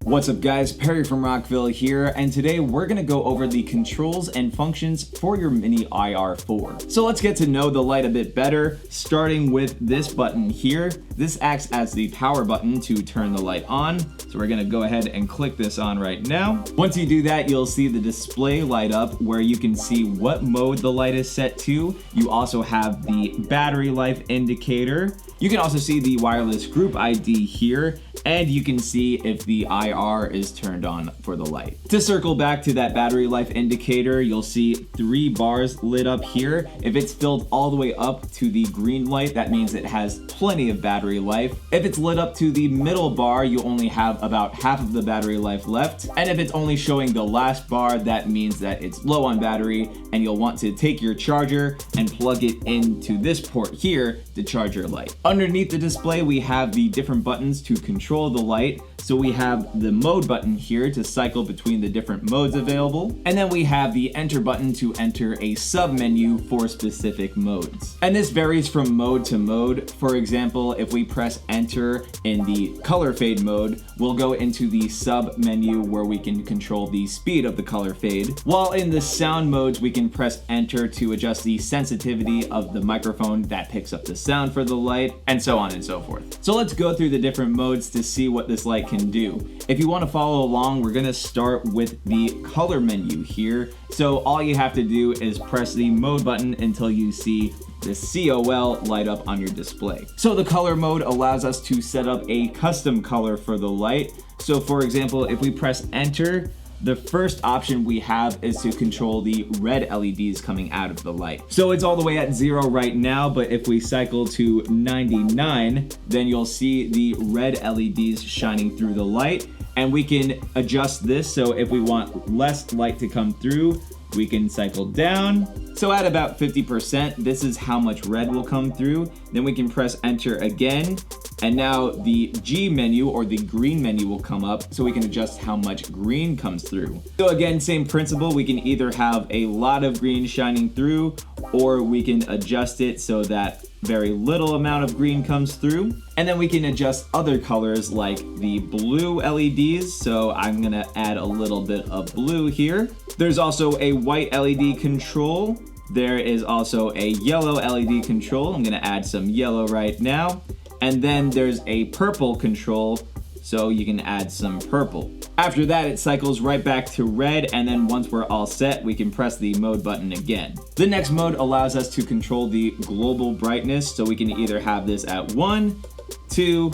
What's up guys, Perry from Rockville here, and today we're going to go over the controls and functions for your mini IR4. So let's get to know the light a bit better, starting with this button here. This acts as the power button to turn the light on. So we're going to go ahead and click this on right now. Once you do that, you'll see the display light up where you can see what mode the light is set to. You also have the battery life indicator. You can also see the wireless group ID here, and you can see if the IR is turned on for the light. To circle back to that battery life indicator, you'll see 3 bars lit up here. If it's filled all the way up to the green light, that means it has plenty of battery life. If it's lit up to the middle bar, you only have about half of the battery life left. And if it's only showing the last bar, that means that it's low on battery, and you'll want to take your charger and plug it into this port here to charge your light. Underneath the display, we have the different buttons to control the light. So we have the mode button here to cycle between the different modes available. And then we have the enter button to enter a sub menu for specific modes. And this varies from mode to mode. For example, if we press enter in the color fade mode, we'll go into the sub menu where we can control the speed of the color fade. While in the sound modes, we can press enter to adjust the sensitivity of the microphone that picks up the sound for the light, and so on and so forth. So let's go through the different modes to see what this light can do. If you want to follow along, we're going to start with the color menu here. So all you have to do is press the mode button until you see the COL light up on your display. So the color mode allows us to set up a custom color for the light. So for example, if we press enter, the first option we have is to control the red LEDs coming out of the light. So it's all the way at 0 right now, but if we cycle to 99, then you'll see the red LEDs shining through the light, and we can adjust this. So if we want less light to come through, we can cycle down. So at about 50%, this is how much red will come through. Then we can press enter again. And now the G menu or the green menu will come up, so we can adjust how much green comes through. So again, same principle, we can either have a lot of green shining through, or we can adjust it so that very little amount of green comes through. And then we can adjust other colors like the blue LEDs. So I'm gonna add a little bit of blue here. There's also a white LED control. There is also a yellow LED control. I'm gonna add some yellow right now. And then there's a purple control, so you can add some purple. After that, it cycles right back to red, and then once we're all set, we can press the mode button again. The next mode allows us to control the global brightness, so we can either have this at 1, 2,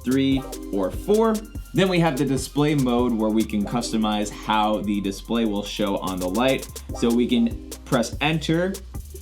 3, or 4. Then we have the display mode where we can customize how the display will show on the light. So we can press enter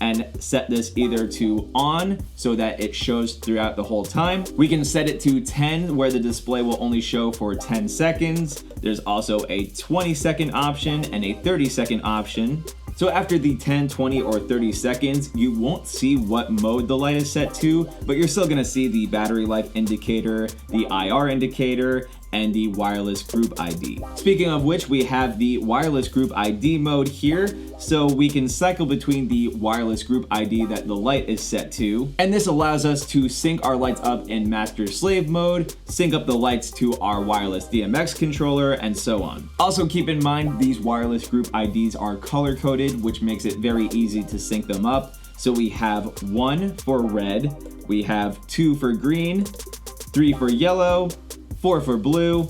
and set this either to on so that it shows throughout the whole time. We can set it to 10 where the display will only show for 10 seconds. There's also a 20-second option and a 30-second option. So after the 10, 20, or 30 seconds, you won't see what mode the light is set to, but you're still gonna see the battery life indicator, the IR indicator, and the wireless group ID. Speaking of which, we have the wireless group ID mode here, so we can cycle between the wireless group ID that the light is set to, and this allows us to sync our lights up in master-slave mode, sync up the lights to our wireless DMX controller, and so on. Also keep in mind, these wireless group IDs are color-coded, which makes it very easy to sync them up. So we have 1 for red, we have 2 for green, 3 for yellow, 4 for blue,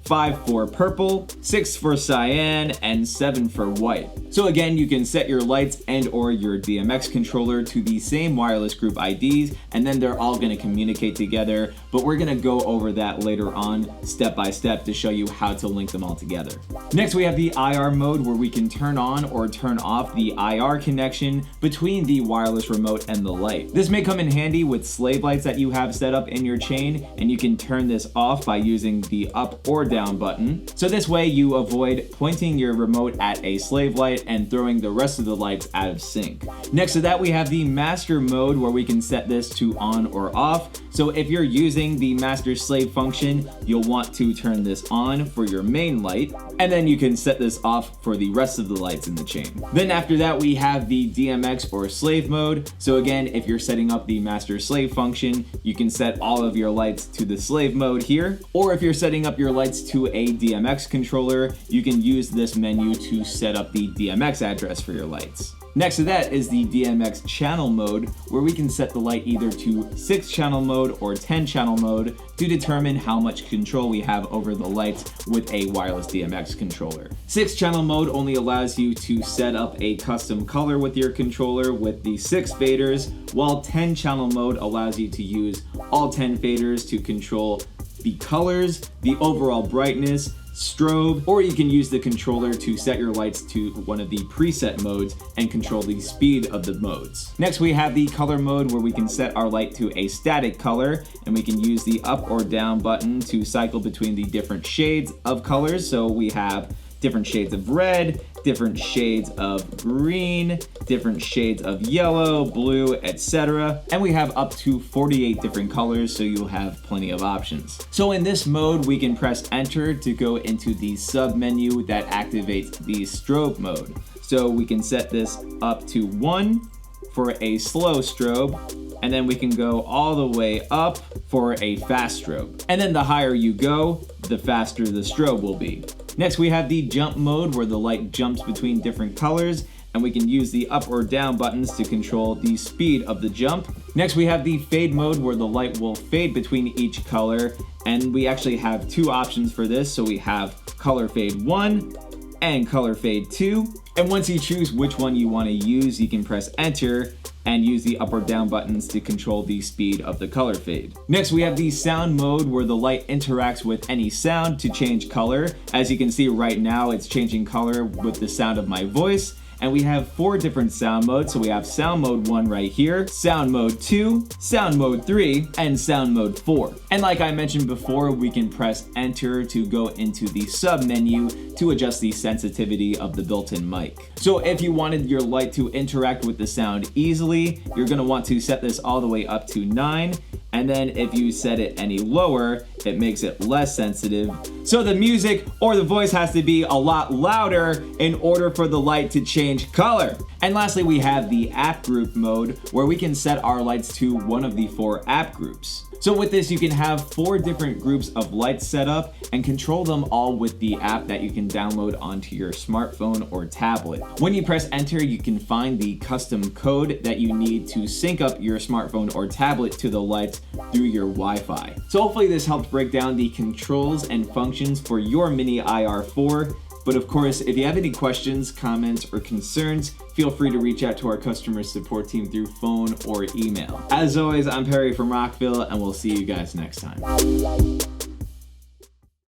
5 for purple, 6 for cyan, and 7 for white. So again, you can set your lights and or your DMX controller to the same wireless group IDs, and then they're all gonna communicate together, but we're gonna go over that later on step by step to show you how to link them all together. Next, we have the IR mode where we can turn on or turn off the IR connection between the wireless remote and the light. This may come in handy with slave lights that you have set up in your chain, and you can turn this off by using the up or down button. So this way you avoid pointing your remote at a slave light and throwing the rest of the lights out of sync. Next to that, we have the master mode where we can set this to on or off. So if you're using the master slave function, you'll want to turn this on for your main light, and then you can set this off for the rest of the lights in the chain. Then after that, we have the DMX or slave mode. So again, if you're setting up the master slave function, you can set all of your lights to the slave mode here. Or if you're setting up your lights to a DMX controller, you can use this menu to set up the DMX address for your lights. Next to that is the DMX channel mode, where we can set the light either to 6-channel mode or 10-channel mode to determine how much control we have over the lights with a wireless DMX controller. 6-channel mode only allows you to set up a custom color with your controller with the 6 faders, while 10-channel mode allows you to use all 10 faders to control the colors, the overall brightness, strobe, or you can use the controller to set your lights to one of the preset modes and control the speed of the modes. Next, we have the color mode, where we can set our light to a static color, and we can use the up or down button to cycle between the different shades of colors. So we have different shades of red, different shades of green, different shades of yellow, blue, etc. And we have up to 48 different colors, so you'll have plenty of options. So in this mode, we can press enter to go into the sub menu that activates the strobe mode. So we can set this up to 1 for a slow strobe, and then we can go all the way up for a fast strobe. And then the higher you go, the faster the strobe will be. Next, we have the jump mode, where the light jumps between different colors, and we can use the up or down buttons to control the speed of the jump. Next, we have the fade mode, where the light will fade between each color, and we actually have 2 options for this. So we have color fade 1 and color fade 2. And once you choose which one you want to use, you can press enter and use the up or down buttons to control the speed of the color fade. Next, we have the sound mode, where the light interacts with any sound to change color. As you can see right now, it's changing color with the sound of my voice. And we have 4 different sound modes. So we have sound mode 1 right here, sound mode 2, sound mode 3, and sound mode 4. And like I mentioned before, we can press enter to go into the sub menu to adjust the sensitivity of the built-in mic. So if you wanted your light to interact with the sound easily, you're gonna want to set this all the way up to 9. And then if you set it any lower, it makes it less sensitive. So the music or the voice has to be a lot louder in order for the light to change color. And lastly, we have the app group mode, where we can set our lights to one of the 4 app groups. So with this, you can have 4 different groups of lights set up and control them all with the app that you can download onto your smartphone or tablet. When you press enter, you can find the custom code that you need to sync up your smartphone or tablet to the lights through your Wi-Fi. So hopefully this helped break down the controls and functions for your Mini IR4. But of course, if you have any questions, comments, or concerns, feel free to reach out to our customer support team through phone or email. As always, I'm Perry from Rockville, and we'll see you guys next time.